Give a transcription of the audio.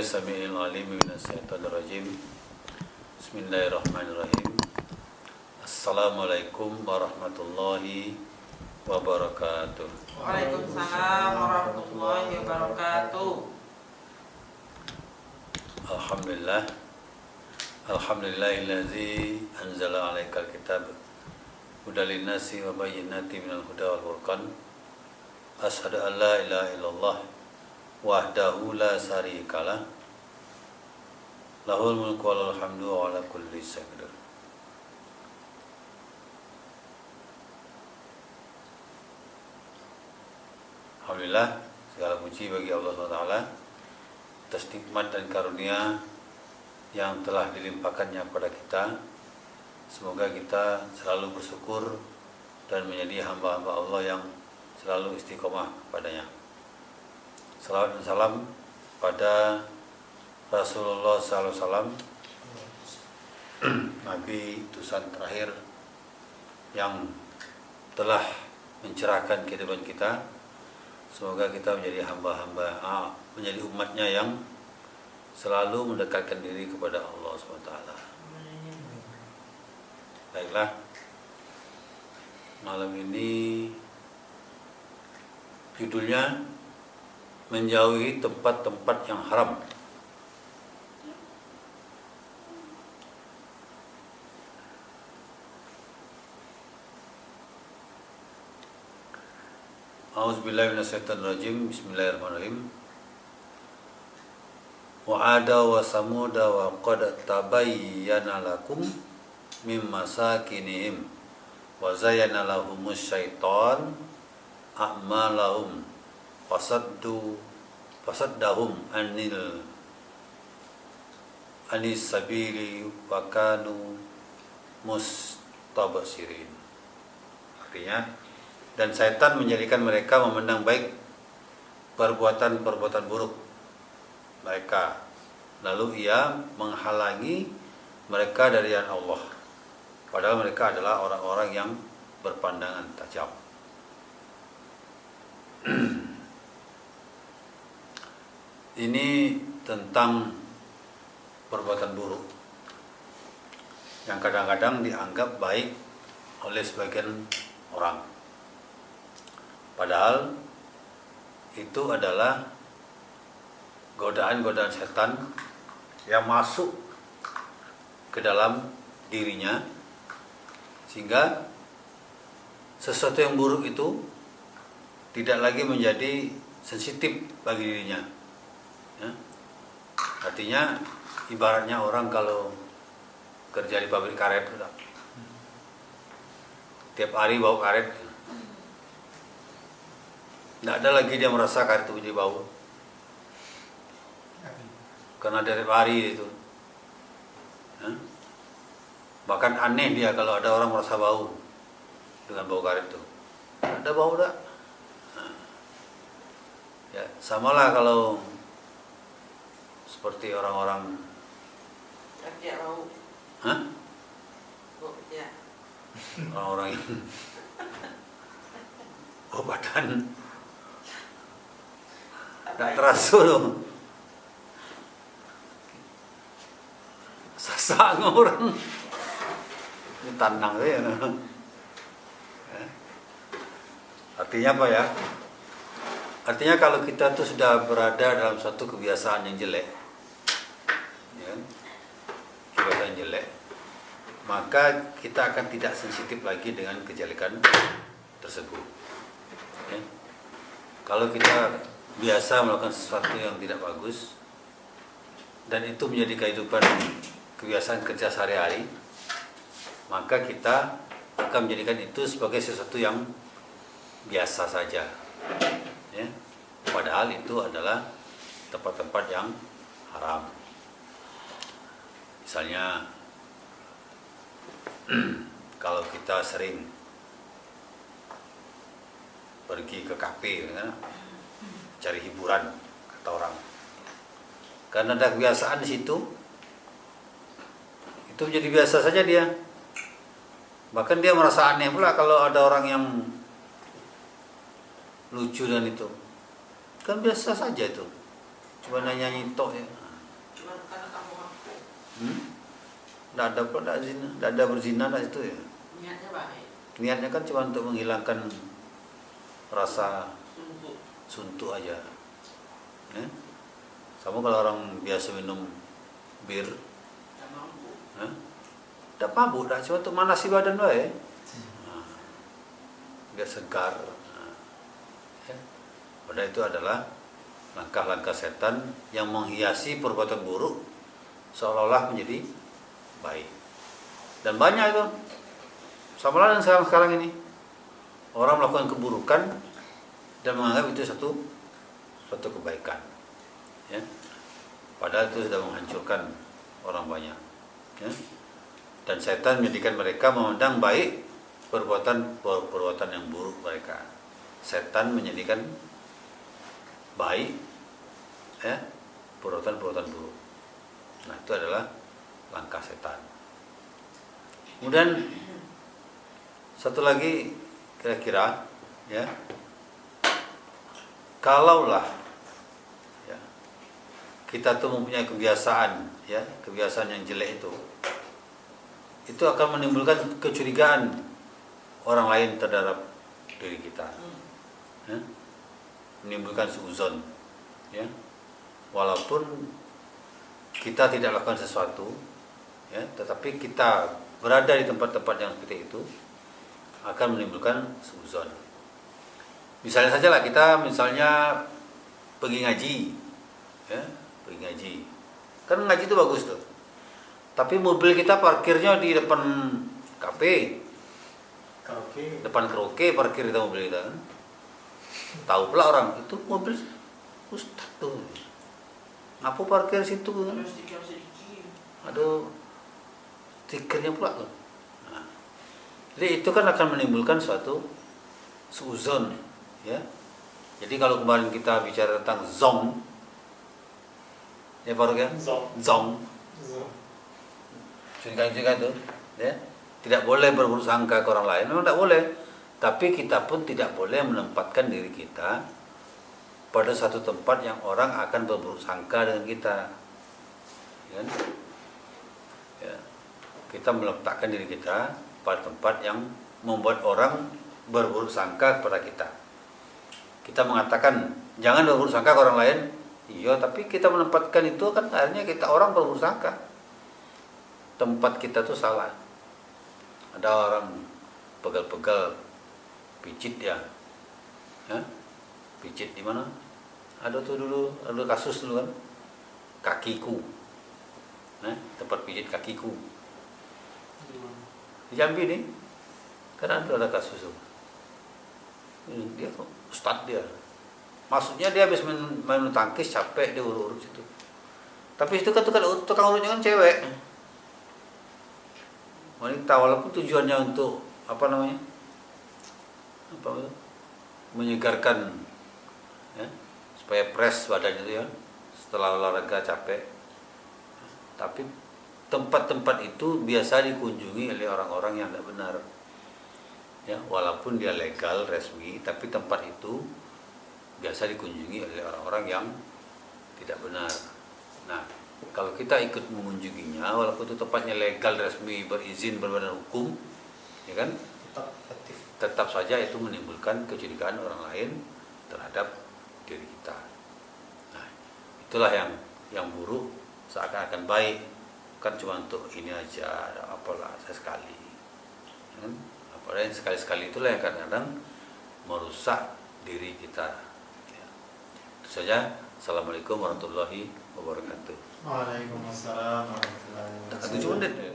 samiil alim minas syaitonir rajim. Bismillahirrahmanirrahim. Assalamualaikum warahmatullahi wabarakatuh. Waalaikumsalam warahmatullahi wabarakatuh. Alhamdulillah. Alhamdulillahillazi anzala 'alaikal kitab hudal linnasi wa bayyinatin minal huda wal furqan. Asyhadu an la ilaha illallah wahdahu la syarikalah. Lahul mulku wa lahul hamdu wa ala kulli syai'in qadir. Alhamdulillah, segala puji bagi Allah SWT atas nikmat dan karunia yang telah dilimpahkannya kepada kita. Semoga kita selalu bersyukur dan menjadi hamba-hamba Allah yang selalu istiqomah padanya. Salawat dan salam pada Rasulullah SAW, Nabi utusan terakhir yang telah mencerahkan kehidupan kita. Semoga kita menjadi hamba-hamba, menjadi umatnya yang selalu mendekatkan diri kepada Allah SWT. Baiklah, malam ini judulnya menjauhi tempat-tempat yang haram. A'udzubillahi minasyaitonirrajim. Bismillahirrahmanirrahim. Wa ada wa samuda wa qad tabayyana lakum mim masakinihim wa zayyana lahumus syaitan a'malahum fasaddahum anis sabili wa kanu mustabsirin. Artinya, dan syaitan menjadikan mereka memandang baik perbuatan-perbuatan buruk mereka, lalu ia menghalangi mereka dari jalan Allah, padahal mereka adalah orang-orang yang berpandangan tajam. Ini tentang perbuatan buruk yang kadang-kadang dianggap baik oleh sebagian orang, padahal itu adalah godaan-godaan setan yang masuk ke dalam dirinya, sehingga sesuatu yang buruk itu tidak lagi menjadi sensitif bagi dirinya. Ya. Artinya ibaratnya orang kalau kerja di pabrik karet, tiap hari bau karet, tidak ada lagi dia merasa karet itu menjadi bau, karena dari hari itu. Bahkan aneh dia kalau ada orang merasa bau dengan bau karet itu. Ada bau tak? Ya, samalah kalau seperti orang-orang Kerja bau. Bau kerja. Orang-orang yang bau badan tidak terasa loh. Sasak orang ini tanang ya. Artinya apa ya? Artinya kalau kita tuh sudah berada dalam suatu kebiasaan yang jelek, ya, kebiasaan jelek, maka kita akan tidak sensitif lagi dengan kejelekan tersebut. Ya. Kalau kita biasa melakukan sesuatu yang tidak bagus dan itu menjadi kehidupan kebiasaan kerja sehari-hari, maka kita akan menjadikan itu sebagai sesuatu yang biasa saja, ya. Padahal itu adalah tempat-tempat yang haram. Misalnya kalau kita sering pergi ke kafe, ya, cari hiburan, kata orang, karena ada kebiasaan di situ, itu menjadi biasa saja dia. Bahkan dia merasa aneh pula kalau ada orang yang lucu dan itu. Kan biasa saja itu. Cuma nyanyi tok ya. Nggak ada pula, nggak ada berzina di situ ya. Niatnya baik. Niatnya kan cuma untuk menghilangkan rasa Suntuk. suntuk aja. Ya. Sama kalau orang biasa minum bir, Tak mampu. nggak mabuk, nggak cuma untuk manasi badan wae. Biar segar. Ya. Padahal itu adalah langkah-langkah setan yang menghiasi perbuatan buruk seolah-olah menjadi baik. Dan banyak itu. Sama lah yang sekarang ini. Orang melakukan keburukan dan menganggap itu suatu kebaikan. Ya. Padahal itu sudah menghancurkan orang banyak. Ya. Dan setan menjadikan mereka memandang baik perbuatan yang buruk mereka. Setan menjadikan baik ya perbuatan buruk. Nah, itu adalah langkah setan. Kemudian satu lagi kira-kira ya, kalaulah ya, kita tuh mempunyai kebiasaan yang jelek itu akan menimbulkan kecurigaan orang lain terhadap diri kita, ya, menimbulkan suuzon, ya, walaupun kita tidak lakukan sesuatu, ya, tetapi kita berada di tempat-tempat yang seperti itu akan menimbulkan suuzon. Misalnya saja lah kita pergi ngaji, ya, pergi ngaji, kan ngaji itu bagus tuh, tapi mobil kita parkirnya di depan kafe. Depan karaoke parkir kita mobil kita kan. Tahu pula orang itu mobil ustaz tuh. Ngapa parkir situ kan? Ada stiker sedikit. Aduh, stikernya pula tuh. Nah, jadi itu kan akan menimbulkan suatu suuzon, ya. Jadi kalau kemarin kita bicara tentang zong, ya baru kan? Zong. Curiga tuh, ya. Tidak boleh berburuk sangka ke orang lain, memang tidak boleh. Tapi kita pun tidak boleh menempatkan diri kita pada satu tempat yang orang akan berburuk sangka dengan kita. Ya. Ya. Kita meletakkan diri kita pada tempat yang membuat orang berburuk sangka kepada kita. Kita mengatakan jangan berburuk sangka ke orang lain. Iya, tapi kita menempatkan itu kan akhirnya kita orang berburuk sangka. Tempat kita tuh salah. Ada orang pegal-pegal pijit ya, pijit di mana? Ada tuh dulu, ada kasus dulu kan, kakiku, tempat pijit kakiku di Jambi nih, karena ada kasus tuh. Dia ustadz dia, maksudnya dia habis main tangkis capek dia urut-urut situ, tapi itu kan tukang urutnya kan cewek. Wanita, walaupun tujuannya untuk menyegarkan, ya, supaya fresh badannya itu ya setelah olahraga capek. Tapi tempat-tempat itu biasa dikunjungi oleh orang-orang yang tidak benar, ya, walaupun dia legal resmi, tapi tempat itu biasa dikunjungi oleh orang-orang yang tidak benar. Nah, kalau kita ikut mengunjunginya, walaupun itu tempatnya legal, resmi, berizin, berbadan hukum, ya kan, tetap saja itu menimbulkan kecurigaan orang lain terhadap diri kita. Nah, itulah yang buruk seakan-akan baik, kan cuma untuk ini aja, apalah sesekali, ya kan? Apalagi yang sekali-sekali itulah yang kadang-kadang merusak diri kita. Ya. Itu saja. Assalamualaikum warahmatullahi wabarakatuh. Waalaikumsalam warahmatullahi wabarakatuh. 7 menit ya.